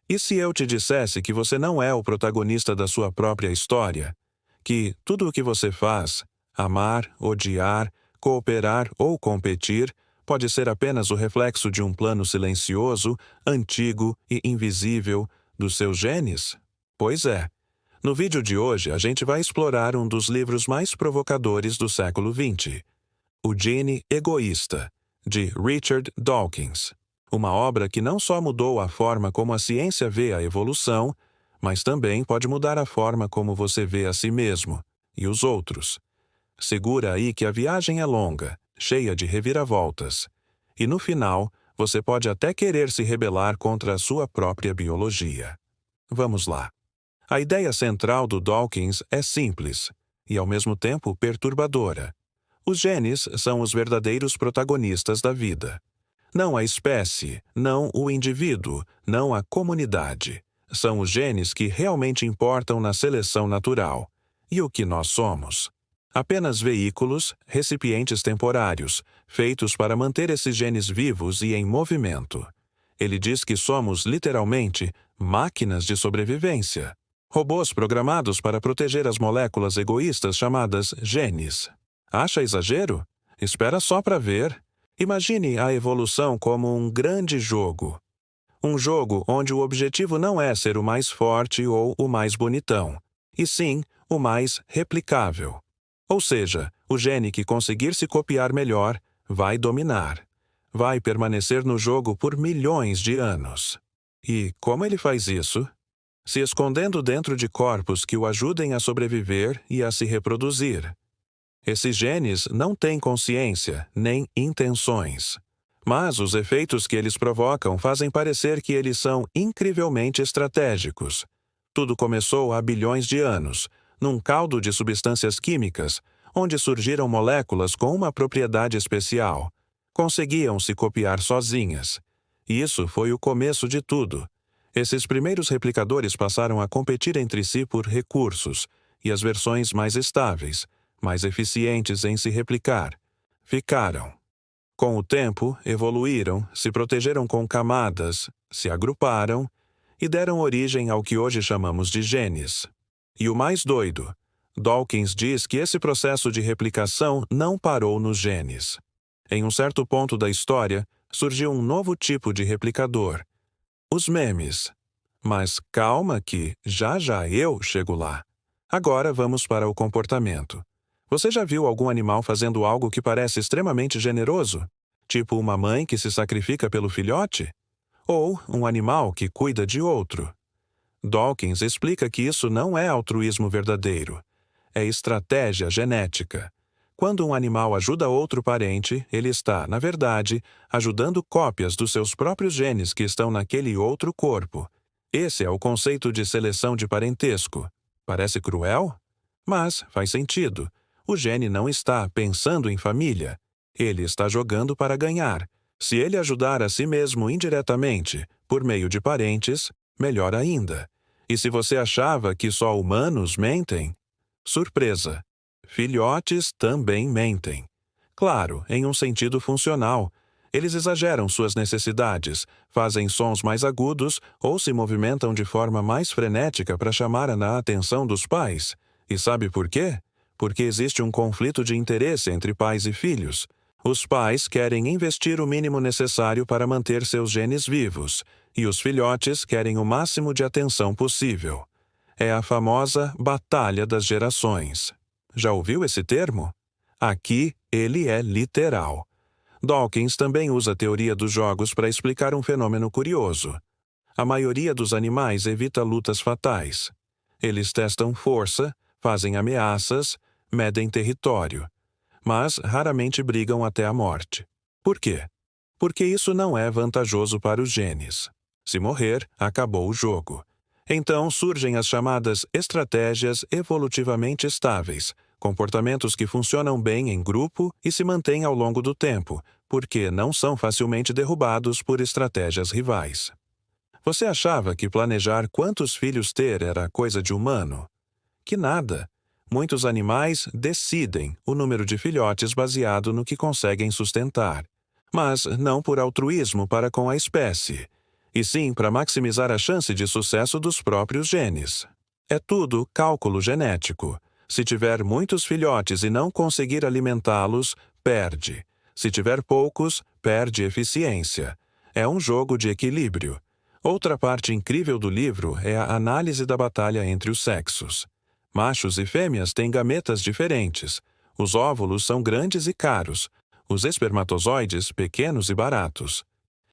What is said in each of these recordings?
E se eu te dissesse que você não é o protagonista da sua própria história? Que tudo o que você faz, amar, odiar, cooperar ou competir, pode ser apenas o reflexo de um plano silencioso, antigo e invisível dos seus genes? Pois é. No vídeo de hoje, a gente vai explorar um dos livros mais provocadores do século XX, O Gene Egoísta, de Richard Dawkins. Uma obra que não só mudou a forma como a ciência vê a evolução, mas também pode mudar a forma como você vê a si mesmo e os outros. Segura aí que a viagem é longa, cheia de reviravoltas. E no final, você pode até querer se rebelar contra a sua própria biologia. Vamos lá. A ideia central do Dawkins é simples e, ao mesmo tempo, perturbadora. Os genes são os verdadeiros protagonistas da vida. Não a espécie, não o indivíduo, não a comunidade. São os genes que realmente importam na seleção natural. E o que nós somos? Apenas veículos, recipientes temporários, feitos para manter esses genes vivos e em movimento. Ele diz que somos, literalmente, máquinas de sobrevivência. Robôs programados para proteger as moléculas egoístas chamadas genes. Acha exagero? Espera só para ver. Imagine a evolução como um grande jogo. Um jogo onde o objetivo não é ser o mais forte ou o mais bonitão, e sim o mais replicável. Ou seja, o gene que conseguir se copiar melhor vai dominar. Vai permanecer no jogo por milhões de anos. E como ele faz isso? Se escondendo dentro de corpos que o ajudem a sobreviver e a se reproduzir. Esses genes não têm consciência, nem intenções. Mas os efeitos que eles provocam fazem parecer que eles são incrivelmente estratégicos. Tudo começou há bilhões de anos, num caldo de substâncias químicas, onde surgiram moléculas com uma propriedade especial. Conseguiam se copiar sozinhas. Isso foi o começo de tudo. Esses primeiros replicadores passaram a competir entre si por recursos, e as versões mais estáveis, mais eficientes em se replicar, ficaram. Com o tempo, evoluíram, se protegeram com camadas, se agruparam e deram origem ao que hoje chamamos de genes. E o mais doido, Dawkins diz que esse processo de replicação não parou nos genes. Em um certo ponto da história, surgiu um novo tipo de replicador, os memes. Mas calma que já eu chego lá. Agora vamos para o comportamento. Você já viu algum animal fazendo algo que parece extremamente generoso? Tipo uma mãe que se sacrifica pelo filhote? Ou um animal que cuida de outro? Dawkins explica que isso não é altruísmo verdadeiro. É estratégia genética. Quando um animal ajuda outro parente, ele está, na verdade, ajudando cópias dos seus próprios genes que estão naquele outro corpo. Esse é o conceito de seleção de parentesco. Parece cruel? Mas faz sentido. O gene não está pensando em família. Ele está jogando para ganhar. Se ele ajudar a si mesmo indiretamente, por meio de parentes, melhor ainda. E se você achava que só humanos mentem? Surpresa! Filhotes também mentem. Claro, em um sentido funcional. Eles exageram suas necessidades, fazem sons mais agudos ou se movimentam de forma mais frenética para chamar a atenção dos pais. E sabe por quê? Porque existe um conflito de interesse entre pais e filhos. Os pais querem investir o mínimo necessário para manter seus genes vivos, e os filhotes querem o máximo de atenção possível. É a famosa batalha das gerações. Já ouviu esse termo? Aqui ele é literal. Dawkins também usa a teoria dos jogos para explicar um fenômeno curioso. A maioria dos animais evita lutas fatais. Eles testam força, fazem ameaças, medem território, mas raramente brigam até a morte. Por quê? Porque isso não é vantajoso para os genes. Se morrer, acabou o jogo. Então surgem as chamadas estratégias evolutivamente estáveis, comportamentos que funcionam bem em grupo e se mantêm ao longo do tempo, porque não são facilmente derrubados por estratégias rivais. Você achava que planejar quantos filhos ter era coisa de humano? Que nada! Muitos animais decidem o número de filhotes baseado no que conseguem sustentar, mas não por altruísmo para com a espécie, e sim para maximizar a chance de sucesso dos próprios genes. É tudo cálculo genético. Se tiver muitos filhotes e não conseguir alimentá-los, perde. Se tiver poucos, perde eficiência. É um jogo de equilíbrio. Outra parte incrível do livro é a análise da batalha entre os sexos. Machos e fêmeas têm gametas diferentes. Os óvulos são grandes e caros. Os espermatozoides, pequenos e baratos.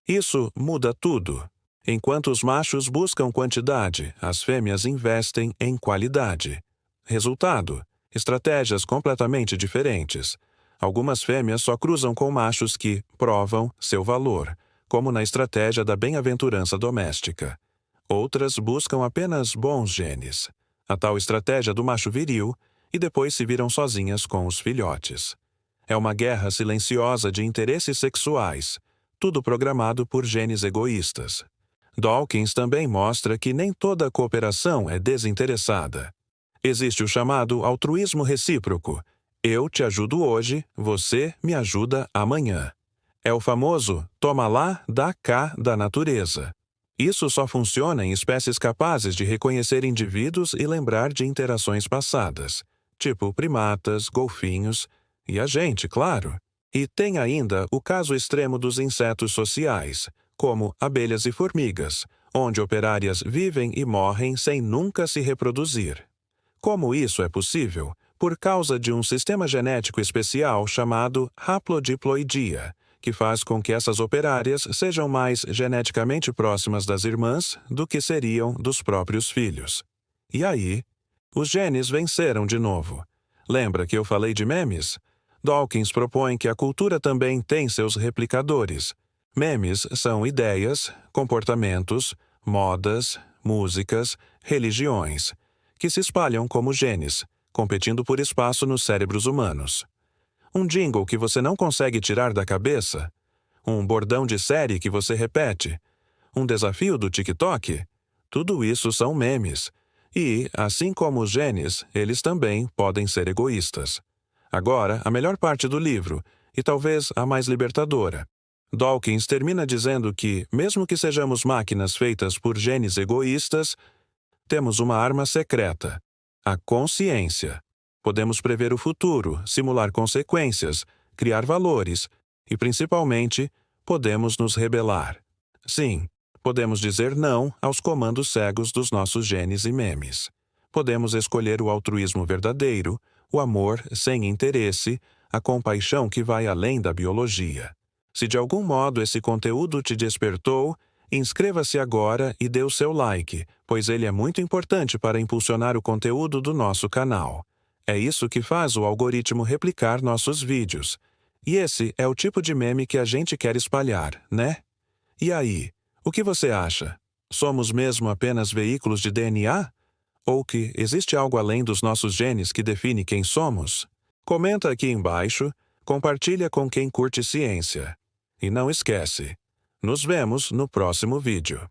Isso muda tudo. Enquanto os machos buscam quantidade, as fêmeas investem em qualidade. Resultado: estratégias completamente diferentes. Algumas fêmeas só cruzam com machos que provam seu valor, como na estratégia da bem-aventurança doméstica. Outras buscam apenas bons genes, a tal estratégia do macho viril, e depois se viram sozinhas com os filhotes. É uma guerra silenciosa de interesses sexuais, tudo programado por genes egoístas. Dawkins também mostra que nem toda cooperação é desinteressada. Existe o chamado altruísmo recíproco. Eu te ajudo hoje, você me ajuda amanhã. É o famoso toma lá, dá cá da natureza. Isso só funciona em espécies capazes de reconhecer indivíduos e lembrar de interações passadas, tipo primatas, golfinhos e a gente, claro. E tem ainda o caso extremo dos insetos sociais, como abelhas e formigas, onde operárias vivem e morrem sem nunca se reproduzir. Como isso é possível? Por causa de um sistema genético especial chamado haplodiploidia, que faz com que essas operárias sejam mais geneticamente próximas das irmãs do que seriam dos próprios filhos. E aí? Os genes venceram de novo. Lembra que eu falei de memes? Dawkins propõe que a cultura também tem seus replicadores. Memes são ideias, comportamentos, modas, músicas, religiões, que se espalham como genes, competindo por espaço nos cérebros humanos. Um jingle que você não consegue tirar da cabeça? Um bordão de série que você repete? Um desafio do TikTok? Tudo isso são memes. E, assim como os genes, eles também podem ser egoístas. Agora, a melhor parte do livro, e talvez a mais libertadora. Dawkins termina dizendo que, mesmo que sejamos máquinas feitas por genes egoístas, temos uma arma secreta: a consciência. Podemos prever o futuro, simular consequências, criar valores e, principalmente, podemos nos rebelar. Sim, podemos dizer não aos comandos cegos dos nossos genes e memes. Podemos escolher o altruísmo verdadeiro, o amor sem interesse, a compaixão que vai além da biologia. Se de algum modo esse conteúdo te despertou, inscreva-se agora e dê o seu like, pois ele é muito importante para impulsionar o conteúdo do nosso canal. É isso que faz o algoritmo replicar nossos vídeos. E esse é o tipo de meme que a gente quer espalhar, né? E aí, o que você acha? Somos mesmo apenas veículos de DNA? Ou que existe algo além dos nossos genes que define quem somos? Comenta aqui embaixo, compartilha com quem curte ciência. E não esquece, nos vemos no próximo vídeo.